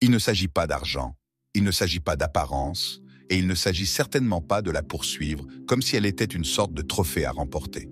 Il ne s'agit pas d'argent, il ne s'agit pas d'apparence, et il ne s'agit certainement pas de la poursuivre comme si elle était une sorte de trophée à remporter.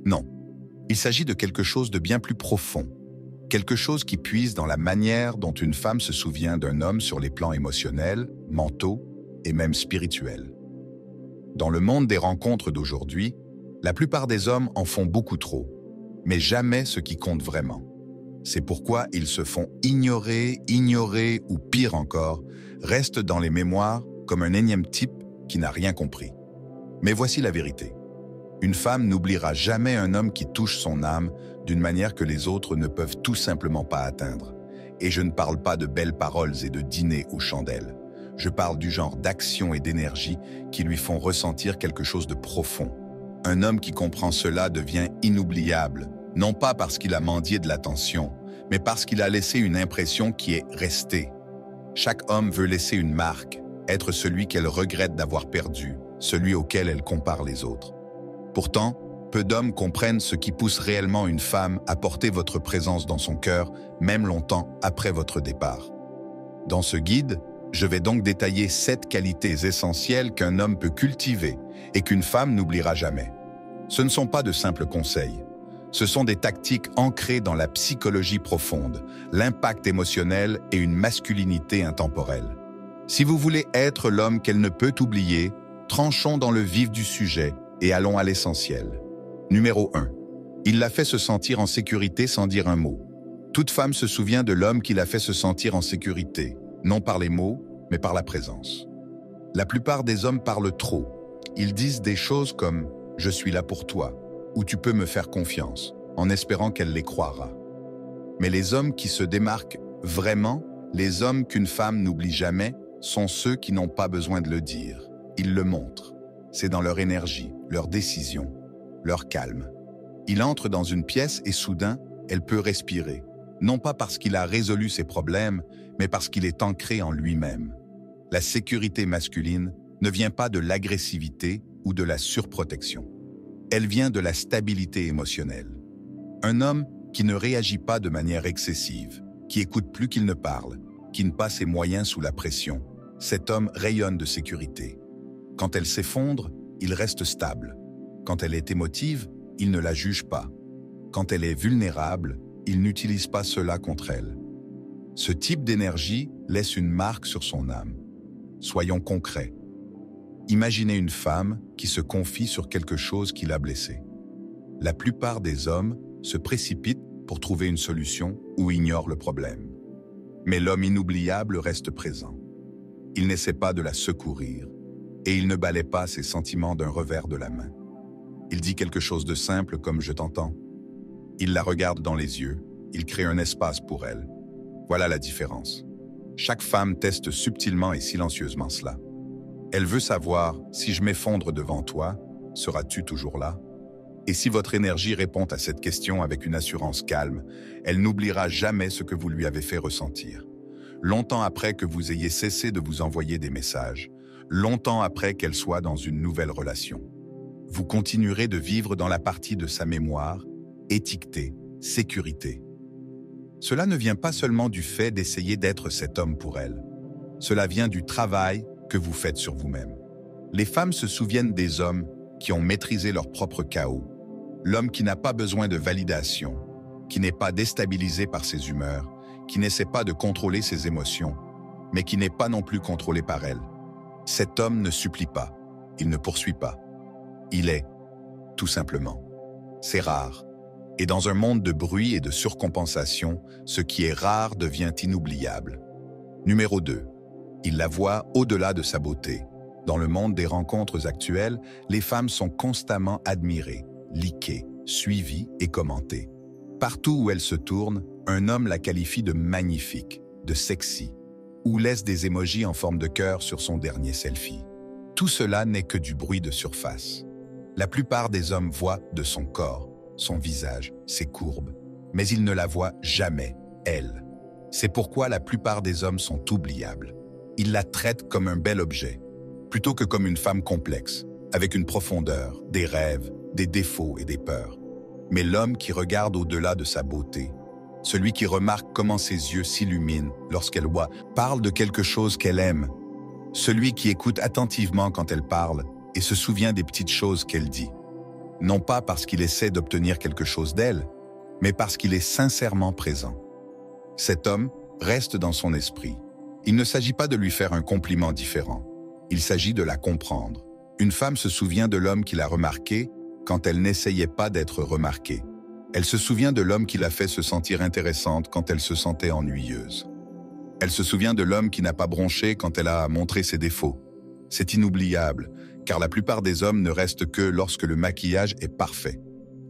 Non, il s'agit de quelque chose de bien plus profond, quelque chose qui puise dans la manière dont une femme se souvient d'un homme sur les plans émotionnels, mentaux et même spirituels. Dans le monde des rencontres d'aujourd'hui, la plupart des hommes en font beaucoup trop, mais jamais ce qui compte vraiment. C'est pourquoi ils se font ignorer ou pire encore, restent dans les mémoires comme un énième type qui n'a rien compris. Mais voici la vérité. Une femme n'oubliera jamais un homme qui touche son âme d'une manière que les autres ne peuvent tout simplement pas atteindre. Et je ne parle pas de belles paroles et de dîners aux chandelles. Je parle du genre d'action et d'énergie qui lui font ressentir quelque chose de profond. Un homme qui comprend cela devient inoubliable, non pas parce qu'il a mendié de l'attention, mais parce qu'il a laissé une impression qui est restée. Chaque homme veut laisser une marque, être celui qu'elle regrette d'avoir perdu, celui auquel elle compare les autres. Pourtant, peu d'hommes comprennent ce qui pousse réellement une femme à porter votre présence dans son cœur, même longtemps après votre départ. Dans ce guide, je vais donc détailler 7 qualités essentielles qu'un homme peut cultiver et qu'une femme n'oubliera jamais. Ce ne sont pas de simples conseils. Ce sont des tactiques ancrées dans la psychologie profonde, l'impact émotionnel et une masculinité intemporelle. Si vous voulez être l'homme qu'elle ne peut oublier, tranchons dans le vif du sujet et allons à l'essentiel. Numéro 1. Il la fait se sentir en sécurité sans dire un mot. Toute femme se souvient de l'homme qui la fait se sentir en sécurité, non par les mots, mais par la présence. La plupart des hommes parlent trop. Ils disent des choses comme « je suis là pour toi » ou « tu peux me faire confiance », en espérant qu'elle les croira. Mais les hommes qui se démarquent vraiment, les hommes qu'une femme n'oublie jamais, sont ceux qui n'ont pas besoin de le dire. Ils le montrent. C'est dans leur énergie, leur décision, leur calme. Il entre dans une pièce et soudain, elle peut respirer. Non pas parce qu'il a résolu ses problèmes, mais parce qu'il est ancré en lui-même. La sécurité masculine ne vient pas de l'agressivité ou de la surprotection. Elle vient de la stabilité émotionnelle. Un homme qui ne réagit pas de manière excessive, qui écoute plus qu'il ne parle, qui ne pas ses moyens sous la pression, cet homme rayonne de sécurité. Quand elle s'effondre, il reste stable. Quand elle est émotive, il ne la juge pas. Quand elle est vulnérable, il n'utilise pas cela contre elle. Ce type d'énergie laisse une marque sur son âme. Soyons concrets. Imaginez une femme qui se confie sur quelque chose qui l'a blessée. La plupart des hommes se précipitent pour trouver une solution ou ignorent le problème. Mais l'homme inoubliable reste présent. Il n'essaie pas de la secourir et il ne balaie pas ses sentiments d'un revers de la main. Il dit quelque chose de simple comme « je t'entends ». Il la regarde dans les yeux, il crée un espace pour elle. Voilà la différence. Chaque femme teste subtilement et silencieusement cela. Elle veut savoir, si je m'effondre devant toi, seras-tu toujours là? Et si votre énergie répond à cette question avec une assurance calme, elle n'oubliera jamais ce que vous lui avez fait ressentir. Longtemps après que vous ayez cessé de vous envoyer des messages, longtemps après qu'elle soit dans une nouvelle relation. Vous continuerez de vivre dans la partie de sa mémoire, étiquetée, sécurité. Cela ne vient pas seulement du fait d'essayer d'être cet homme pour elle. Cela vient du travail que vous faites sur vous-même. Les femmes se souviennent des hommes qui ont maîtrisé leur propre chaos. L'homme qui n'a pas besoin de validation, qui n'est pas déstabilisé par ses humeurs, qui n'essaie pas de contrôler ses émotions, mais qui n'est pas non plus contrôlé par elle. Cet homme ne supplie pas, il ne poursuit pas. Il est, tout simplement. C'est rare. Et dans un monde de bruit et de surcompensation, ce qui est rare devient inoubliable. Numéro 2. Il la voit au-delà de sa beauté. Dans le monde des rencontres actuelles, les femmes sont constamment admirées, likées, suivies et commentées. Partout où elle se tourne, un homme la qualifie de magnifique, de sexy, ou laisse des émojis en forme de cœur sur son dernier selfie. Tout cela n'est que du bruit de surface. La plupart des hommes voient de son corps, son visage, ses courbes, mais ils ne la voient jamais, elle. C'est pourquoi la plupart des hommes sont oubliables. Ils la traitent comme un bel objet, plutôt que comme une femme complexe, avec une profondeur, des rêves, des défauts et des peurs. Mais l'homme qui regarde au-delà de sa beauté, celui qui remarque comment ses yeux s'illuminent lorsqu'elle parle de quelque chose qu'elle aime, celui qui écoute attentivement quand elle parle et se souvient des petites choses qu'elle dit. Non pas parce qu'il essaie d'obtenir quelque chose d'elle, mais parce qu'il est sincèrement présent. Cet homme reste dans son esprit. Il ne s'agit pas de lui faire un compliment différent. Il s'agit de la comprendre. Une femme se souvient de l'homme qui l'a remarqué quand elle n'essayait pas d'être remarquée. Elle se souvient de l'homme qui l'a fait se sentir intéressante quand elle se sentait ennuyeuse. Elle se souvient de l'homme qui n'a pas bronché quand elle a montré ses défauts. C'est inoubliable, car la plupart des hommes ne restent que lorsque le maquillage est parfait.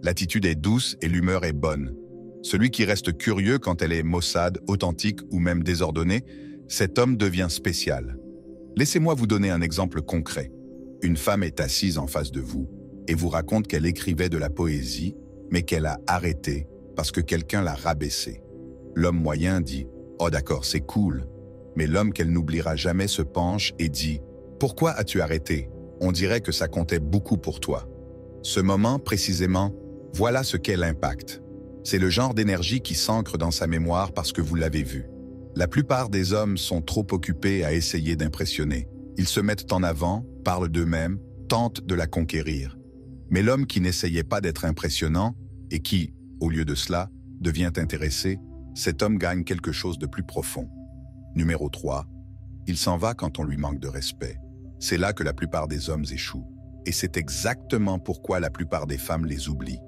L'attitude est douce et l'humeur est bonne. Celui qui reste curieux quand elle est maussade, authentique ou même désordonnée, cet homme devient spécial. Laissez-moi vous donner un exemple concret. Une femme est assise en face de vous et vous raconte qu'elle écrivait de la poésie, mais qu'elle a arrêté parce que quelqu'un l'a rabaissée. L'homme moyen dit « Oh d'accord, c'est cool », mais l'homme qu'elle n'oubliera jamais se penche et dit « Pourquoi as-tu arrêté ? On dirait que ça comptait beaucoup pour toi. » Ce moment, précisément, voilà ce qu'est l'impact. C'est le genre d'énergie qui s'ancre dans sa mémoire parce que vous l'avez vu. La plupart des hommes sont trop occupés à essayer d'impressionner. Ils se mettent en avant, parlent d'eux-mêmes, tentent de la conquérir. Mais l'homme qui n'essayait pas d'être impressionnant et qui, au lieu de cela, devient intéressé, cet homme gagne quelque chose de plus profond. Numéro 3. Il s'en va quand on lui manque de respect. C'est là que la plupart des hommes échouent. Et c'est exactement pourquoi la plupart des femmes les oublient.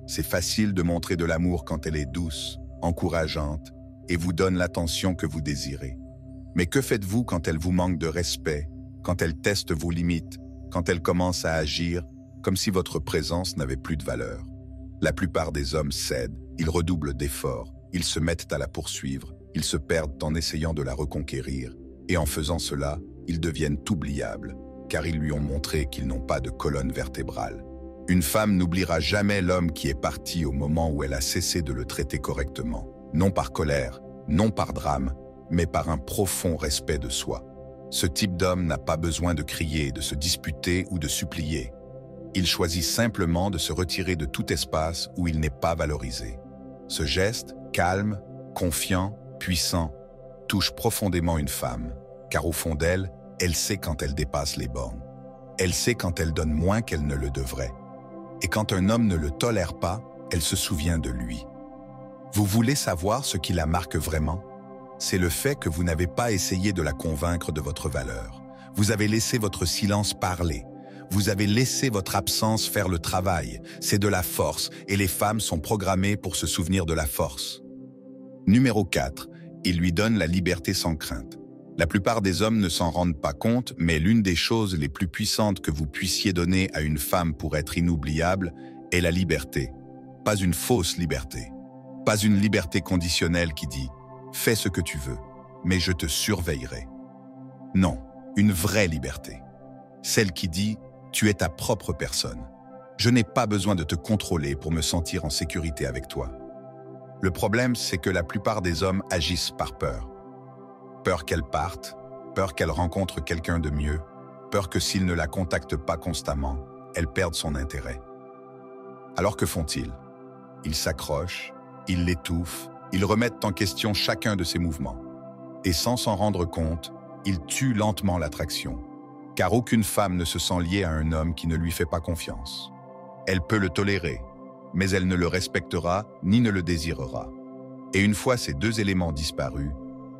C'est facile de montrer de l'amour quand elle est douce, encourageante, et vous donne l'attention que vous désirez. Mais que faites-vous quand elle vous manque de respect, quand elle teste vos limites, quand elle commence à agir comme si votre présence n'avait plus de valeur? La plupart des hommes cèdent, ils redoublent d'efforts, ils se mettent à la poursuivre, ils se perdent en essayant de la reconquérir, et en faisant cela, ils deviennent oubliables, car ils lui ont montré qu'ils n'ont pas de colonne vertébrale. Une femme n'oubliera jamais l'homme qui est parti au moment où elle a cessé de le traiter correctement, non par colère, non par drame, mais par un profond respect de soi. Ce type d'homme n'a pas besoin de crier, de se disputer ou de supplier. Il choisit simplement de se retirer de tout espace où il n'est pas valorisé. Ce geste, calme, confiant, puissant, touche profondément une femme, car au fond d'elle, elle sait quand elle dépasse les bornes. Elle sait quand elle donne moins qu'elle ne le devrait. Et quand un homme ne le tolère pas, elle se souvient de lui. Vous voulez savoir ce qui la marque vraiment? C'est le fait que vous n'avez pas essayé de la convaincre de votre valeur. Vous avez laissé votre silence parler. Vous avez laissé votre absence faire le travail. C'est de la force, et les femmes sont programmées pour se souvenir de la force. Numéro 4. Il lui donne la liberté sans crainte. La plupart des hommes ne s'en rendent pas compte, mais l'une des choses les plus puissantes que vous puissiez donner à une femme pour être inoubliable est la liberté. Pas une fausse liberté. Pas une liberté conditionnelle qui dit « fais ce que tu veux, mais je te surveillerai ». Non, une vraie liberté. Celle qui dit « tu es ta propre personne. Je n'ai pas besoin de te contrôler pour me sentir en sécurité avec toi ». Le problème, c'est que la plupart des hommes agissent par peur. Peur qu'elle parte, peur qu'elle rencontre quelqu'un de mieux, peur que s'il ne la contacte pas constamment, elle perde son intérêt. Alors que font-ils? Ils s'accrochent, ils l'étouffent, ils remettent en question chacun de ses mouvements. Et sans s'en rendre compte, ils tuent lentement l'attraction. Car aucune femme ne se sent liée à un homme qui ne lui fait pas confiance. Elle peut le tolérer, mais elle ne le respectera ni ne le désirera. Et une fois ces deux éléments disparus,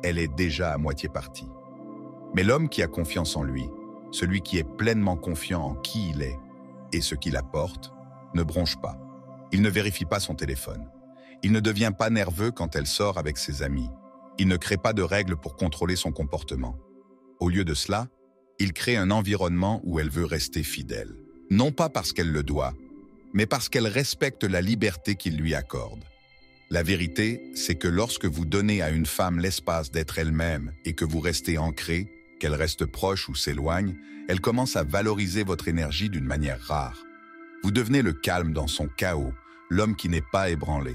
elle est déjà à moitié partie. Mais l'homme qui a confiance en lui, celui qui est pleinement confiant en qui il est et ce qu'il apporte, ne bronche pas. Il ne vérifie pas son téléphone. Il ne devient pas nerveux quand elle sort avec ses amis. Il ne crée pas de règles pour contrôler son comportement. Au lieu de cela, il crée un environnement où elle veut rester fidèle. Non pas parce qu'elle le doit, mais parce qu'elle respecte la liberté qu'il lui accorde. La vérité, c'est que lorsque vous donnez à une femme l'espace d'être elle-même et que vous restez ancré, qu'elle reste proche ou s'éloigne, elle commence à valoriser votre énergie d'une manière rare. Vous devenez le calme dans son chaos, l'homme qui n'est pas ébranlé.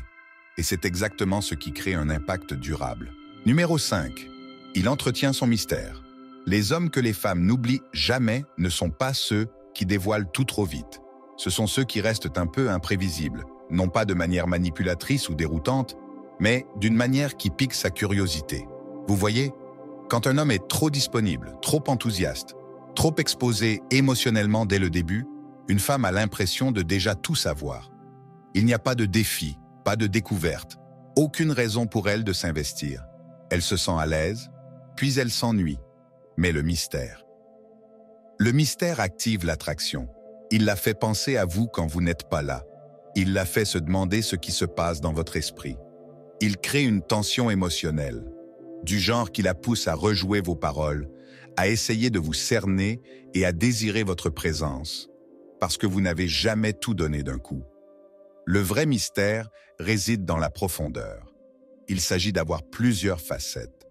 Et c'est exactement ce qui crée un impact durable. Numéro 5. Il entretient son mystère. Les hommes que les femmes n'oublient jamais ne sont pas ceux qui dévoilent tout trop vite. Ce sont ceux qui restent un peu imprévisibles, non pas de manière manipulatrice ou déroutante, mais d'une manière qui pique sa curiosité. Vous voyez, quand un homme est trop disponible, trop enthousiaste, trop exposé émotionnellement dès le début, une femme a l'impression de déjà tout savoir. Il n'y a pas de défi, pas de découverte, aucune raison pour elle de s'investir. Elle se sent à l'aise, puis elle s'ennuie. Mais le mystère. Le mystère active l'attraction. Il la fait penser à vous quand vous n'êtes pas là. Il la fait se demander ce qui se passe dans votre esprit. Il crée une tension émotionnelle, du genre qui la pousse à rejouer vos paroles, à essayer de vous cerner et à désirer votre présence, parce que vous n'avez jamais tout donné d'un coup. Le vrai mystère réside dans la profondeur. Il s'agit d'avoir plusieurs facettes.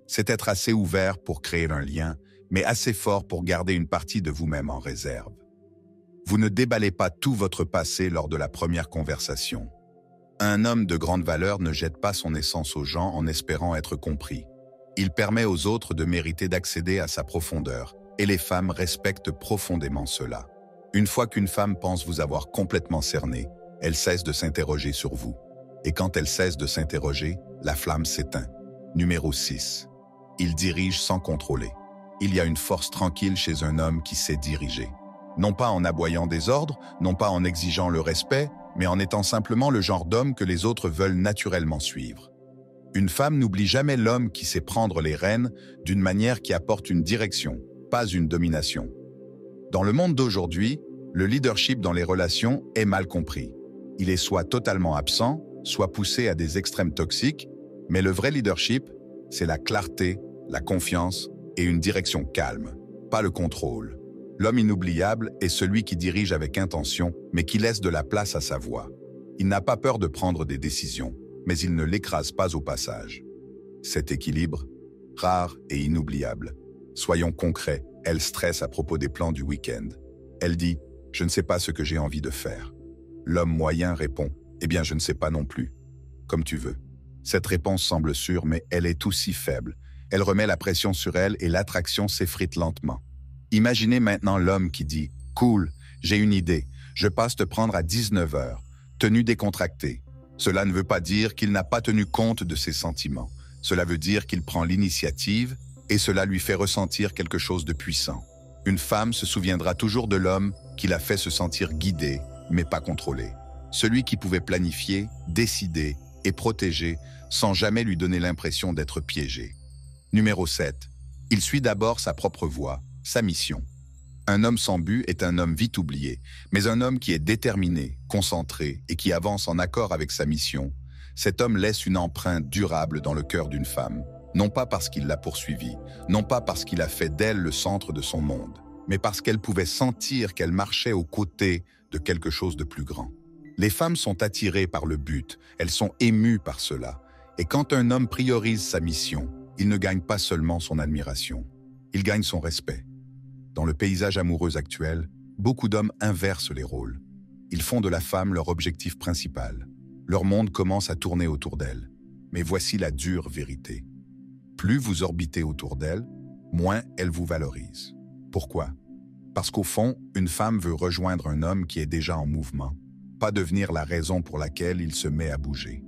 C'est être assez ouvert pour créer un lien, mais assez fort pour garder une partie de vous-même en réserve. Vous ne déballez pas tout votre passé lors de la première conversation. Un homme de grande valeur ne jette pas son essence aux gens en espérant être compris. Il permet aux autres de mériter d'accéder à sa profondeur, et les femmes respectent profondément cela. Une fois qu'une femme pense vous avoir complètement cerné, elle cesse de s'interroger sur vous. Et quand elle cesse de s'interroger, la flamme s'éteint. Numéro 6. Il dirige sans contrôler. Il y a une force tranquille chez un homme qui sait diriger. Non pas en aboyant des ordres, non pas en exigeant le respect, mais en étant simplement le genre d'homme que les autres veulent naturellement suivre. Une femme n'oublie jamais l'homme qui sait prendre les rênes d'une manière qui apporte une direction, pas une domination. Dans le monde d'aujourd'hui, le leadership dans les relations est mal compris. Il est soit totalement absent, soit poussé à des extrêmes toxiques, mais le vrai leadership, c'est la clarté, la confiance et une direction calme, pas le contrôle. L'homme inoubliable est celui qui dirige avec intention, mais qui laisse de la place à sa voix. Il n'a pas peur de prendre des décisions, mais il ne l'écrase pas au passage. Cet équilibre, rare et inoubliable. Soyons concrets, elle stresse à propos des plans du week-end. Elle dit « Je ne sais pas ce que j'ai envie de faire ». L'homme moyen répond « Eh bien, je ne sais pas non plus. Comme tu veux ». Cette réponse semble sûre, mais elle est aussi faible. Elle remet la pression sur elle et l'attraction s'effrite lentement. Imaginez maintenant l'homme qui dit « Cool, j'ai une idée, je passe te prendre à 19 h, tenue décontractée ». Cela ne veut pas dire qu'il n'a pas tenu compte de ses sentiments. Cela veut dire qu'il prend l'initiative et cela lui fait ressentir quelque chose de puissant. Une femme se souviendra toujours de l'homme qui l'a fait se sentir guidé, mais pas contrôlé. Celui qui pouvait planifier, décider et protéger sans jamais lui donner l'impression d'être piégé. Numéro 7. Il suit d'abord sa propre voie, sa mission. Un homme sans but est un homme vite oublié, mais un homme qui est déterminé, concentré et qui avance en accord avec sa mission, cet homme laisse une empreinte durable dans le cœur d'une femme, non pas parce qu'il l'a poursuivie, non pas parce qu'il a fait d'elle le centre de son monde, mais parce qu'elle pouvait sentir qu'elle marchait aux côtés de quelque chose de plus grand. Les femmes sont attirées par le but, elles sont émues par cela, et quand un homme priorise sa mission, il ne gagne pas seulement son admiration, il gagne son respect. Dans le paysage amoureux actuel, beaucoup d'hommes inversent les rôles. Ils font de la femme leur objectif principal. Leur monde commence à tourner autour d'elle. Mais voici la dure vérité. Plus vous orbitez autour d'elle, moins elle vous valorise. Pourquoi? Parce qu'au fond, une femme veut rejoindre un homme qui est déjà en mouvement, pas devenir la raison pour laquelle il se met à bouger.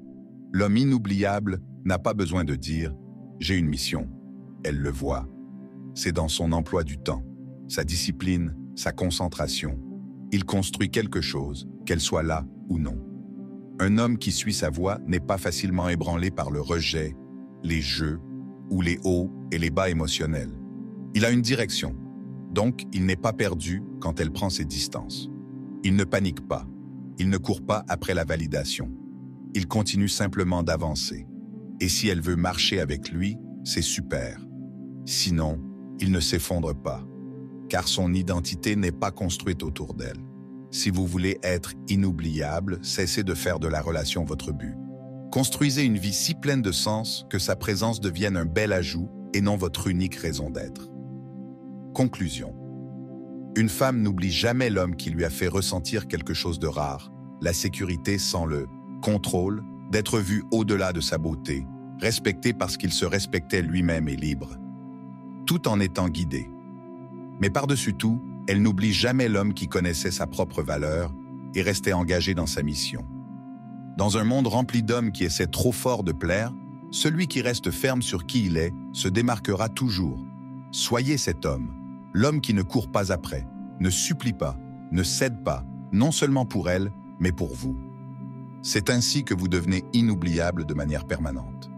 L'homme inoubliable n'a pas besoin de dire « j'ai une mission ». Elle le voit. C'est dans son emploi du temps, sa discipline, sa concentration. Il construit quelque chose, qu'elle soit là ou non. Un homme qui suit sa voie n'est pas facilement ébranlé par le rejet, les jeux ou les hauts et les bas émotionnels. Il a une direction, donc il n'est pas perdu quand elle prend ses distances. Il ne panique pas, il ne court pas après la validation. Il continue simplement d'avancer. Et si elle veut marcher avec lui, c'est super. Sinon, il ne s'effondre pas, car son identité n'est pas construite autour d'elle. Si vous voulez être inoubliable, cessez de faire de la relation votre but. Construisez une vie si pleine de sens que sa présence devienne un bel ajout et non votre unique raison d'être. Conclusion. Une femme n'oublie jamais l'homme qui lui a fait ressentir quelque chose de rare, la sécurité sans le contrôle, d'être vu au-delà de sa beauté, respecté parce qu'il se respectait lui-même et libre, tout en étant guidé. Mais par-dessus tout, elle n'oublie jamais l'homme qui connaissait sa propre valeur et restait engagé dans sa mission. Dans un monde rempli d'hommes qui essaient trop fort de plaire, celui qui reste ferme sur qui il est se démarquera toujours. Soyez cet homme, l'homme qui ne court pas après, ne supplie pas, ne cède pas, non seulement pour elle, mais pour vous. C'est ainsi que vous devenez inoubliable de manière permanente.